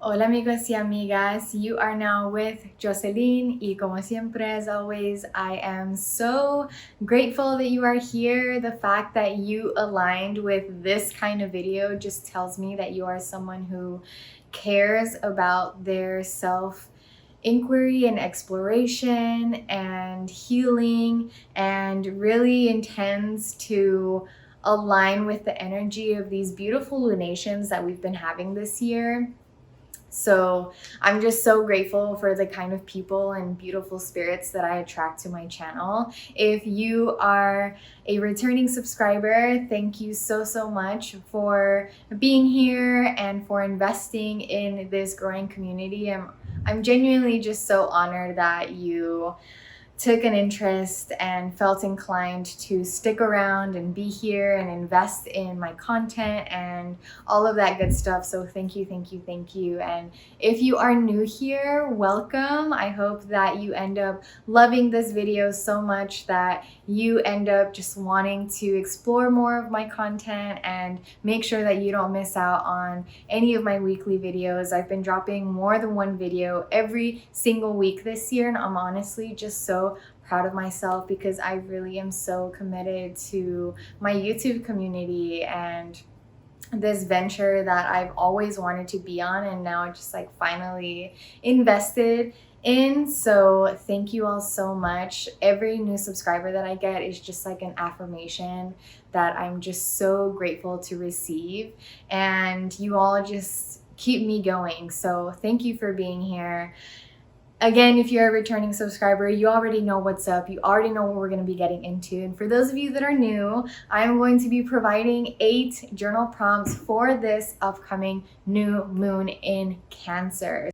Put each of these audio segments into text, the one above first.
Hola amigos y amigas, you are now with Jocelyn y como siempre as always, I am so grateful that you are here. The fact that you aligned with this kind of video just tells me that you are someone who cares about their self inquiry and exploration and healing and really intends to align with the energy of these beautiful lunations that we've been having this year. So I'm just so grateful for the kind of people and beautiful spirits that I attract to my channel. If you are a returning subscriber, thank you so much for being here and for investing in this growing community. I'm genuinely just so honored that you took an interest and felt inclined to stick around and be here and invest in my content and all of that good stuff. So thank you. And if you are new here, welcome. I hope that you end up loving this video so much that you end up just wanting to explore more of my content and make sure that you don't miss out on any of my weekly videos. I've been dropping more than one video every single week this year, and I'm honestly just so proud of myself because I really am so committed to my YouTube community and this venture that I've always wanted to be on, and now I just finally invested in. So thank you all so much. Every new subscriber that I get is just like an affirmation that I'm just so grateful to receive, and you all just keep me going. So thank you for being here. Again, if you're a returning subscriber, you already know what's up. You already know what we're going to be getting into. And for those of you that are new, I'm going to be providing 8 journal prompts for this upcoming new moon in Cancer.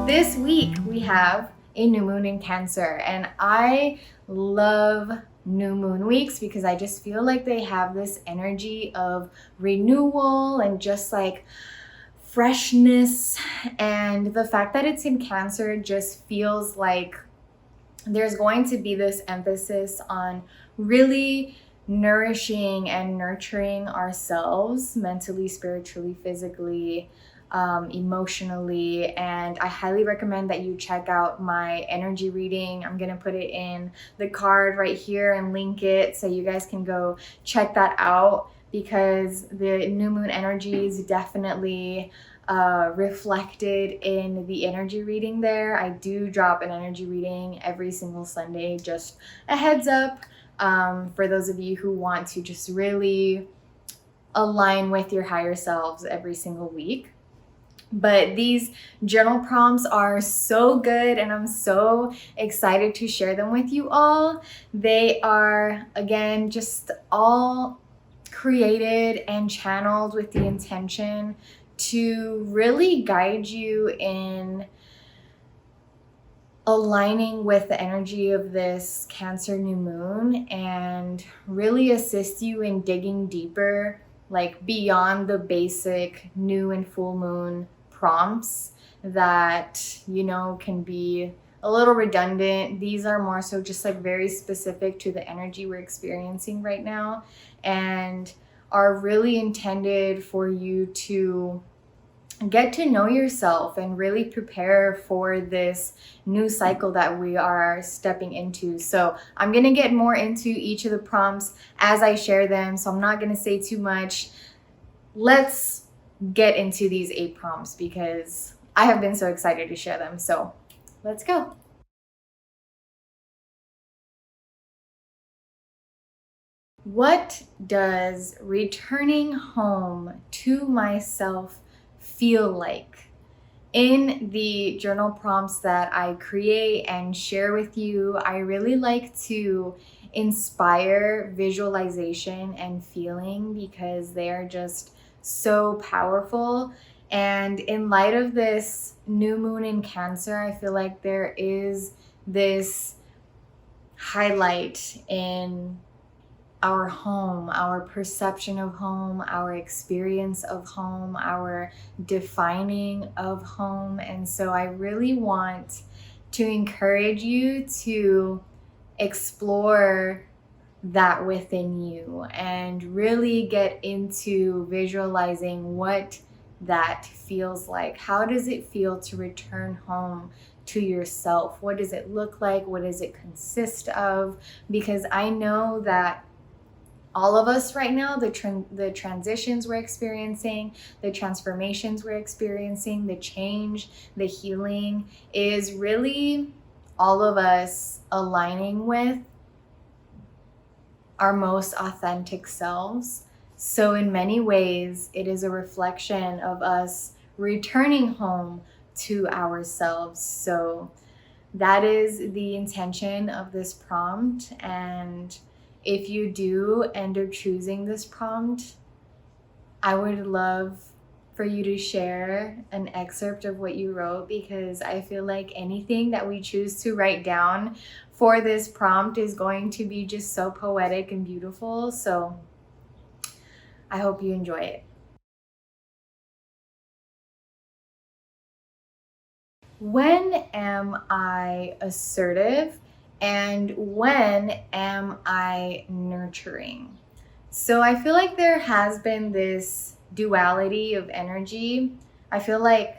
This week we have a new moon in Cancer, and I love new moon weeks because I just feel like they have this energy of renewal and just like freshness, and the fact that it's in Cancer just feels like there's going to be this emphasis on really nourishing and nurturing ourselves mentally, spiritually, physically, emotionally. And I highly recommend that you check out my energy reading. I'm gonna put it in the card right here and link it so you guys can go check that out, because the new moon energy is definitely reflected in the energy reading there. I do drop an energy reading every single Sunday, just a heads up, for those of you who want to just really align with your higher selves every single week. But these journal prompts are so good, and I'm so excited to share them with you all. They are, again, just all created and channeled with the intention to really guide you in aligning with the energy of this Cancer new moon and really assist you in digging deeper, like beyond the basic new and full moon prompts that, can be a little redundant. These are more so just like very specific to the energy we're experiencing right now and are really intended for you to get to know yourself and really prepare for this new cycle that we are stepping into. So I'm going to get more into each of the prompts as I share them, so I'm not going to say too much. Let's get into these 8 prompts because I have been so excited to share them. So let's go. What does returning home to myself feel like? In the journal prompts that I create and share with you, I really like to inspire visualization and feeling because they are just so powerful. And in light of this new moon in Cancer, I feel like there is this highlight in our home, our perception of home, our experience of home, our defining of home. And so I really want to encourage you to explore that within you and really get into visualizing what that feels like. How does it feel to return home to yourself? What does it look like? What does it consist of? Because I know that all of us right now, the transitions we're experiencing, the transformations we're experiencing, the change, the healing is really all of us aligning with our most authentic selves. So in many ways, it is a reflection of us returning home to ourselves. So that is the intention of this prompt. And if you do end up choosing this prompt, I would love for you to share an excerpt of what you wrote, because I feel like anything that we choose to write down for this prompt is going to be just so poetic and beautiful. So I hope you enjoy it. When am I assertive and when am I nurturing? So I feel like there has been this duality of energy. I feel like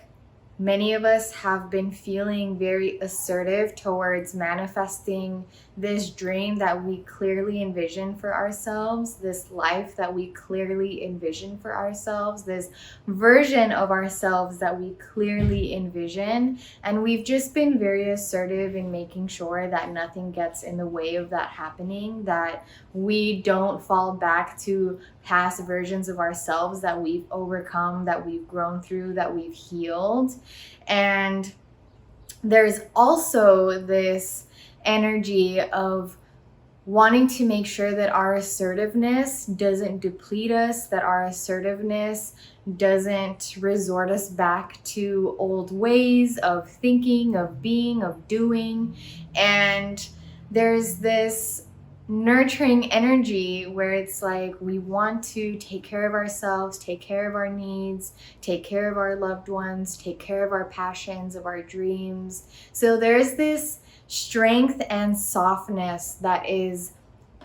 many of us have been feeling very assertive towards manifesting this dream that we clearly envision for ourselves, this life that we clearly envision for ourselves, this version of ourselves that we clearly envision. And we've just been very assertive in making sure that nothing gets in the way of that happening, that we don't fall back to past versions of ourselves that we've overcome, that we've grown through, that we've healed. And there's also this energy of wanting to make sure that our assertiveness doesn't deplete us, that our assertiveness doesn't resort us back to old ways of thinking, of being, of doing. And there's this nurturing energy where it's like we want to take care of ourselves, take care of our needs, take care of our loved ones, take care of our passions, of our dreams. So there's this strength and softness that is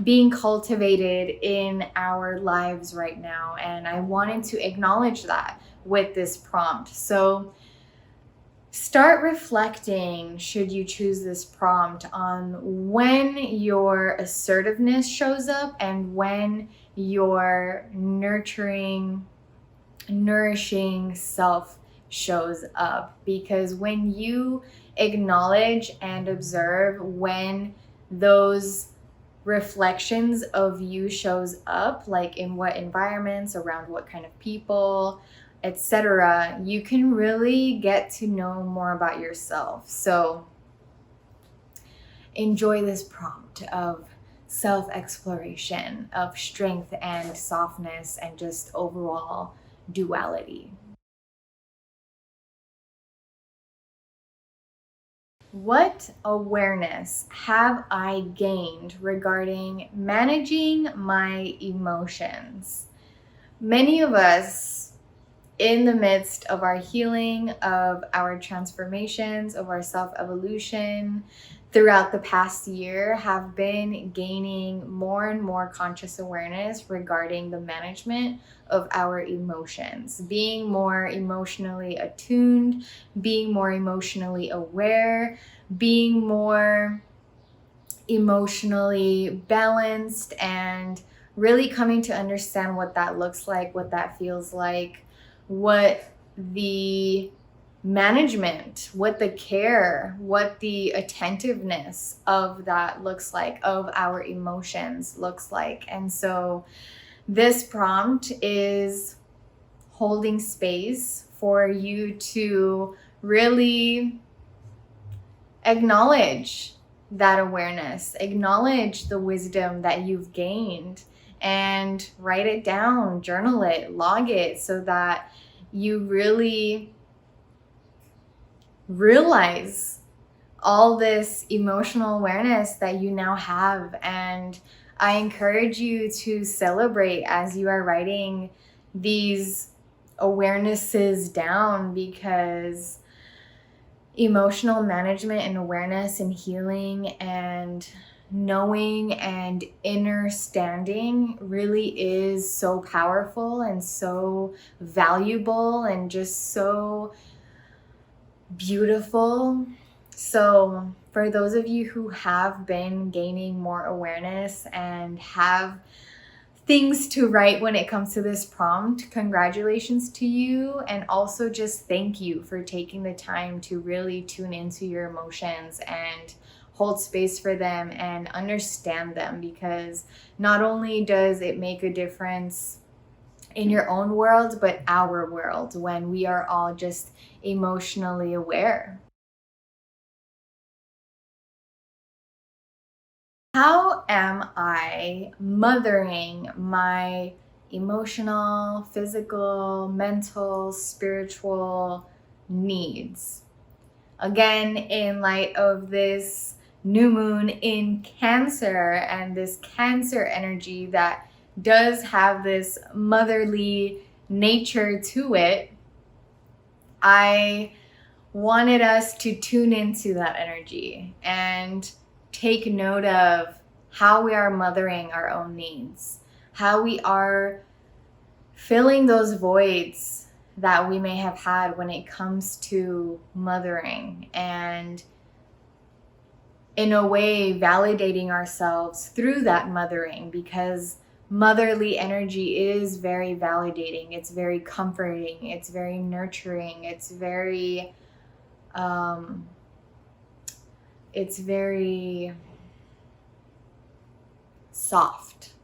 being cultivated in our lives right now. And I wanted to acknowledge that with this prompt. So start reflecting, should you choose this prompt, on when your assertiveness shows up and when your nurturing, nourishing self shows up. Because when you acknowledge and observe when those reflections of you shows up, like in what environments, around what kind of people, etc., you can really get to know more about yourself. So enjoy this prompt of self-exploration, of strength and softness, and just overall duality. What awareness have I gained regarding managing my emotions? Many of us, in the midst of our healing, of our transformations, of our self-evolution throughout the past year, have been gaining more and more conscious awareness regarding the management of our emotions, being more emotionally attuned, being more emotionally aware, being more emotionally balanced, and really coming to understand what that looks like, what that feels like, what the management, what the care, what the attentiveness of that looks like, of our emotions looks like. And so this prompt is holding space for you to really acknowledge that awareness, acknowledge the wisdom that you've gained, and write it down, journal it, log it, so that you really realize all this emotional awareness that you now have. And I encourage you to celebrate as you are writing these awarenesses down, because emotional management and awareness and healing and knowing and understanding really is so powerful and so valuable and just so beautiful. So for those of you who have been gaining more awareness and have things to write when it comes to this prompt, congratulations to you. And also just thank you for taking the time to really tune into your emotions and hold space for them and understand them, because not only does it make a difference in your own world, but our world, when we are all just emotionally aware. How am I mothering my emotional, physical, mental, spiritual needs? Again, in light of this new moon in Cancer and this Cancer energy that does have this motherly nature to it, I wanted us to tune into that energy and take note of how we are mothering our own needs, how we are filling those voids that we may have had when it comes to mothering, and in a way validating ourselves through that mothering, because motherly energy is very validating, it's very comforting, it's very nurturing, it's very um, soft.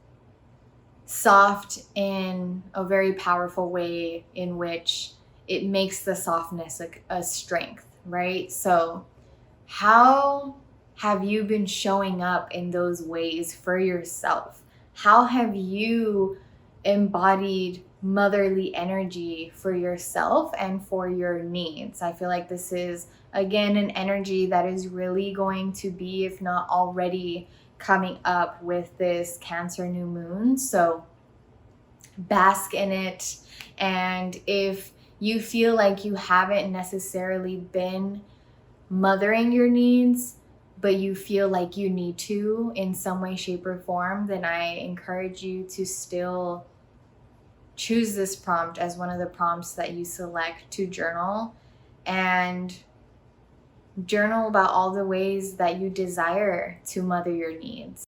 Soft in a very powerful way, in which it makes the softness a strength, right? So how have you been showing up in those ways for yourself? How have you embodied motherly energy for yourself and for your needs? I feel like this is, again, an energy that is really going to be, if not already, coming up with this Cancer new moon. So bask in it. And if you feel like you haven't necessarily been mothering your needs, but you feel like you need to in some way, shape, or form, then I encourage you to still choose this prompt as one of the prompts that you select to journal, and journal about all the ways that you desire to mother your needs.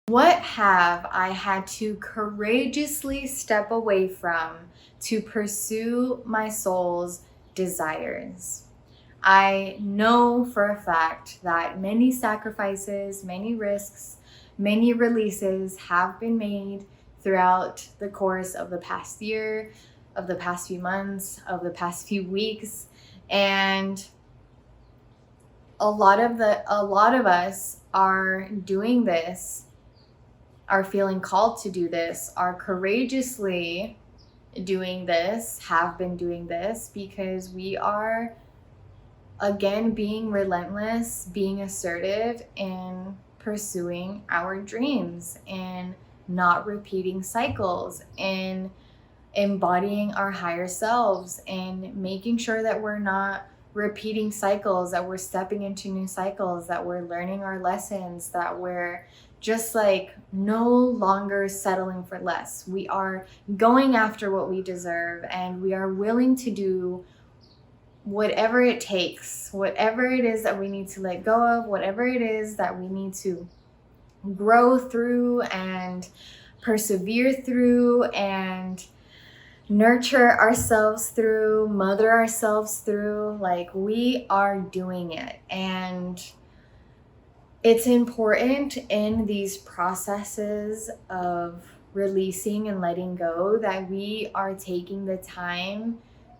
What have I had to courageously step away from to pursue my soul's desires? I know for a fact that many sacrifices, many risks, many releases have been made throughout the course of the past year, of the past few months, of the past few weeks, and a lot of us are doing this, are feeling called to do this, are courageously doing this, have been doing this, because we are, again, being relentless, being assertive in pursuing our dreams, and not repeating cycles, and embodying our higher selves, and making sure that we're not repeating cycles, that we're stepping into new cycles, that we're learning our lessons, that we're just like no longer settling for less. We are going after what we deserve, and we are willing to do whatever it takes, whatever it is that we need to let go of, whatever it is that we need to grow through and persevere through and nurture ourselves through, mother ourselves through. Like, we are doing it. And it's important in these processes of releasing and letting go that we are taking the time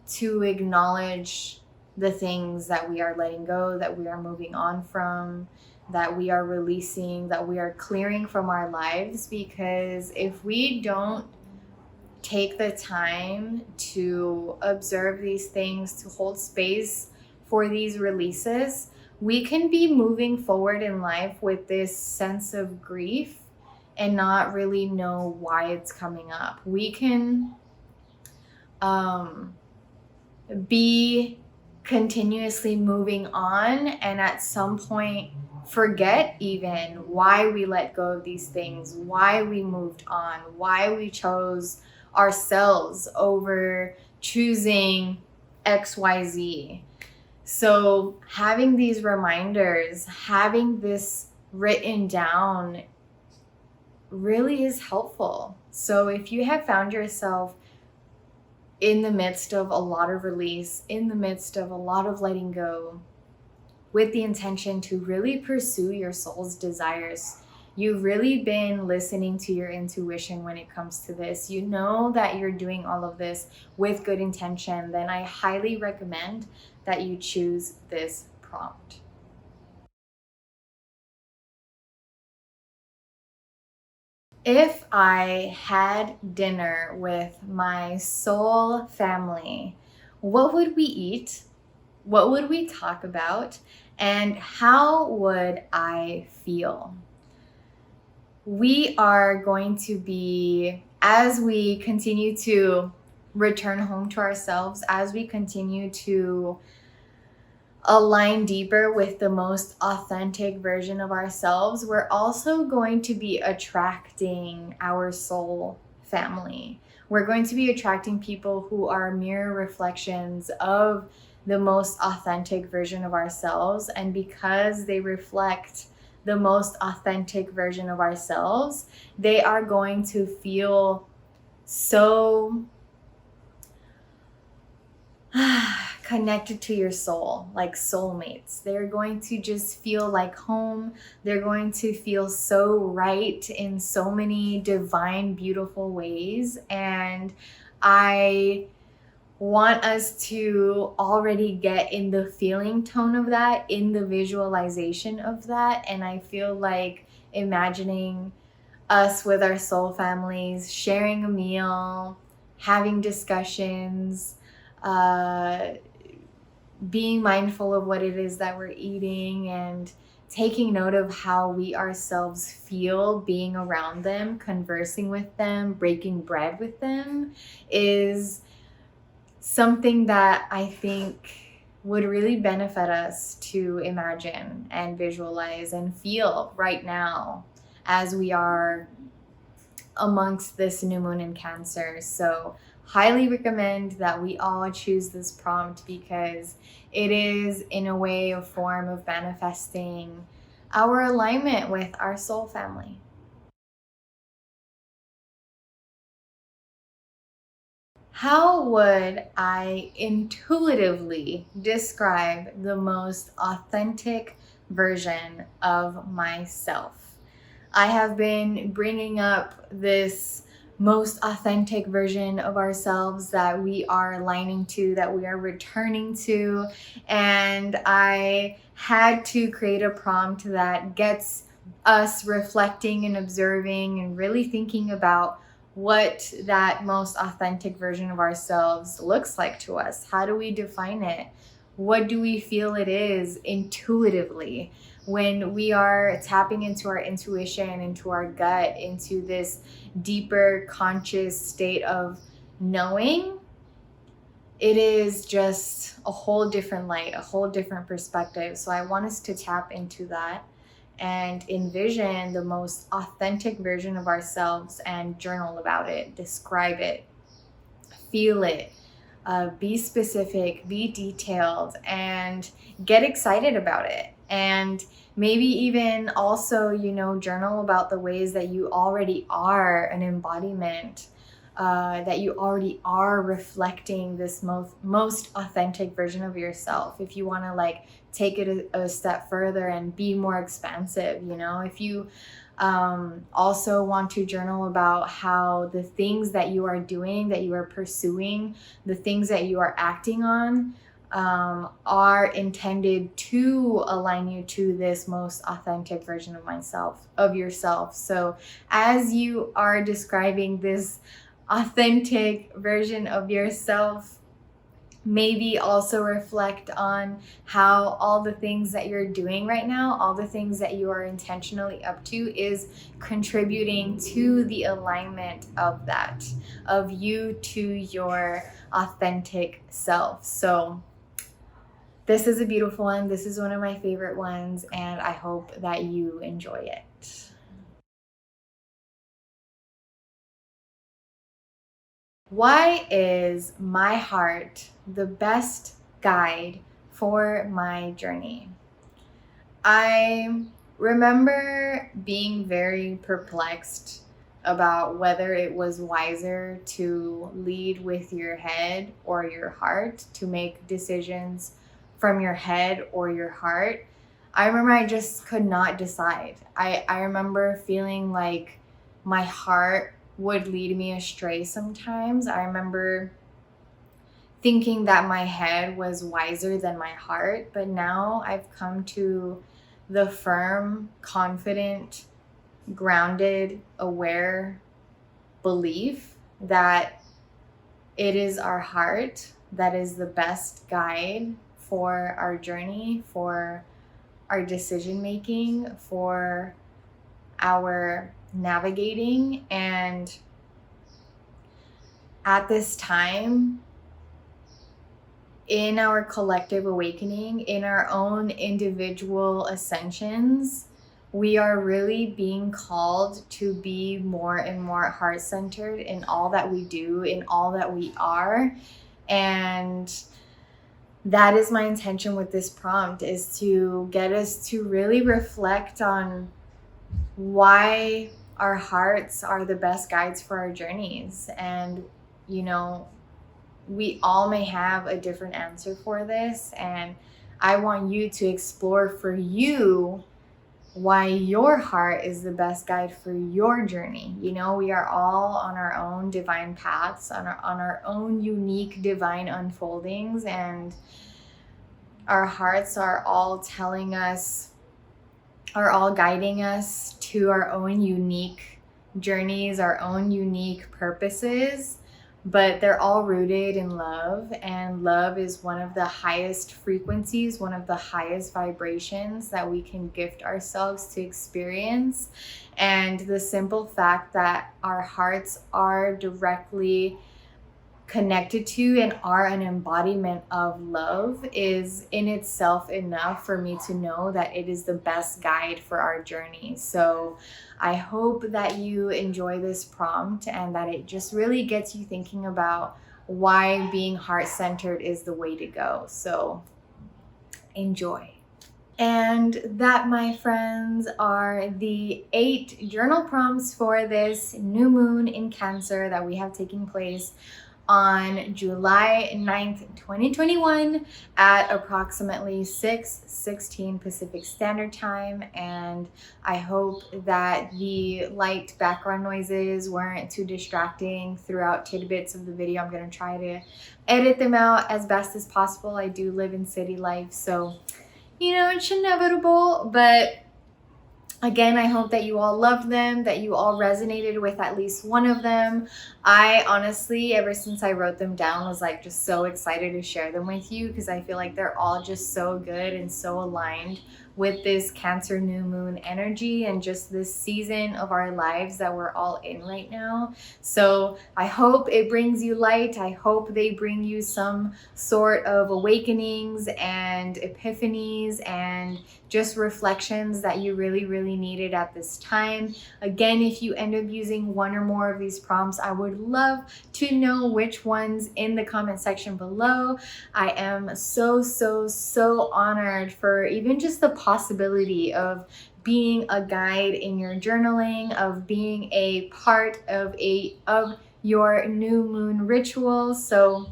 to acknowledge the things that we are letting go, that we are moving on from, that we are releasing, that we are clearing from our lives. Because if we don't take the time to observe these things, to hold space for these releases, we can be moving forward in life with this sense of grief and not really know why it's coming up. We can be continuously moving on, and at some point forget even why we let go of these things, why we moved on, why we chose ourselves over choosing XYZ. So having these reminders, having this written down really is helpful. So if you have found yourself in the midst of a lot of release, in the midst of a lot of letting go, with the intention to really pursue your soul's desires, you've really been listening to your intuition when it comes to this, you know that you're doing all of this with good intention, then I highly recommend that you choose this prompt. If I had dinner with my soul family, what would we eat? What would we talk about? And how would I feel? We are going to be, as we continue to return home to ourselves, as we continue to align deeper with the most authentic version of ourselves, we're also going to be attracting our soul family. We're going to be attracting people who are mirror reflections of the most authentic version of ourselves. And because they reflect the most authentic version of ourselves, they are going to feel so connected to your soul, like soulmates. They're going to just feel like home. They're going to feel so right in so many divine, beautiful ways. And I want us to already get in the feeling tone of that, in the visualization of that. And I feel like imagining us with our soul families, sharing a meal, having discussions, being mindful of what it is that we're eating, and taking note of how we ourselves feel being around them, conversing with them, breaking bread with them, is something that I think would really benefit us to imagine and visualize and feel right now as we are amongst this new moon in Cancer. So highly recommend that we all choose this prompt, because it is in a way a form of manifesting our alignment with our soul family. How would I intuitively describe the most authentic version of myself? I have been bringing up this most authentic version of ourselves that we are aligning to, that we are returning to. And I had to create a prompt that gets us reflecting and observing and really thinking about what that most authentic version of ourselves looks like to us. How do we define it? What do we feel it is intuitively? When we are tapping into our intuition, into our gut, into this deeper conscious state of knowing, it is just a whole different light, a whole different perspective. So I want us to tap into that and envision the most authentic version of ourselves and journal about it, describe it, feel it, be specific, be detailed, and get excited about it. And maybe even also, journal about the ways that you already are an embodiment, that you already are reflecting this most authentic version of yourself. If you want to take it a step further and be more expansive, if you also want to journal about how the things that you are doing, that you are pursuing, the things that you are acting on, are intended to align you to this most authentic version of yourself. So as you are describing this authentic version of yourself, maybe also reflect on how all the things that you're doing right now, all the things that you are intentionally up to, is contributing to the alignment of that, of you to your authentic self. So this is a beautiful one. This is one of my favorite ones, and I hope that you enjoy it. Why is my heart the best guide for my journey? I remember being very perplexed about whether it was wiser to lead with your head or your heart, to make decisions from your head or your heart. I remember I just could not decide. I remember feeling like my heart would lead me astray sometimes. I remember thinking that my head was wiser than my heart, but now I've come to the firm, confident, grounded, aware belief that it is our heart that is the best guide for our journey, for our decision making, for our navigating. And at this time, in our collective awakening, in our own individual ascensions, we are really being called to be more and more heart-centered in all that we do, in all that we are. And that is my intention with this prompt, is to get us to really reflect on why our hearts are the best guides for our journeys. And, you know, we all may have a different answer for this, and I want you to explore for you why your heart is the best guide for your journey. You know, we are all on our own divine paths, on our own unique divine unfoldings, and our hearts are all telling us, are all guiding us to our own unique journeys, our own unique purposes. But they're all rooted in love, and love is one of the highest frequencies, one of the highest vibrations that we can gift ourselves to experience. And the simple fact that our hearts are directly connected to and are an embodiment of love is in itself enough for me to know that it is the best guide for our journey. So I hope that you enjoy this prompt and that it just really gets you thinking about why being heart-centered is the way to go. So enjoy. And that, my friends, are the 8 journal prompts for this new moon in Cancer that we have taking place on July 9th, 2021 at approximately 6:16 Pacific Standard Time. And I hope that the light background noises weren't too distracting throughout tidbits of the video. I'm going to try to edit them out as best as possible. I do live in city life, so, you know, it's inevitable, but again, I hope that you all loved them, that you all resonated with at least one of them. I honestly, ever since I wrote them down, was like just so excited to share them with you, because I feel like they're all just so good and so aligned with this Cancer new moon energy and just this season of our lives that we're all in right now. So I hope it brings you light. I hope they bring you some sort of awakenings and epiphanies and just reflections that you really, really needed at this time. Again, if you end up using one or more of these prompts, I would love to know which ones in the comment section below. I am so, so, so honored for even just the possibility of being a guide in your journaling, of being a part of your new moon rituals. So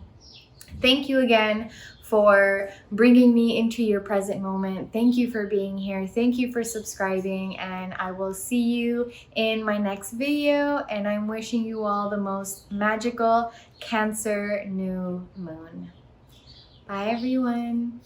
thank you again for bringing me into your present moment. Thank you for being here. Thank you for subscribing, and I will see you in my next video. And I'm wishing you all the most magical Cancer new moon. Bye, everyone.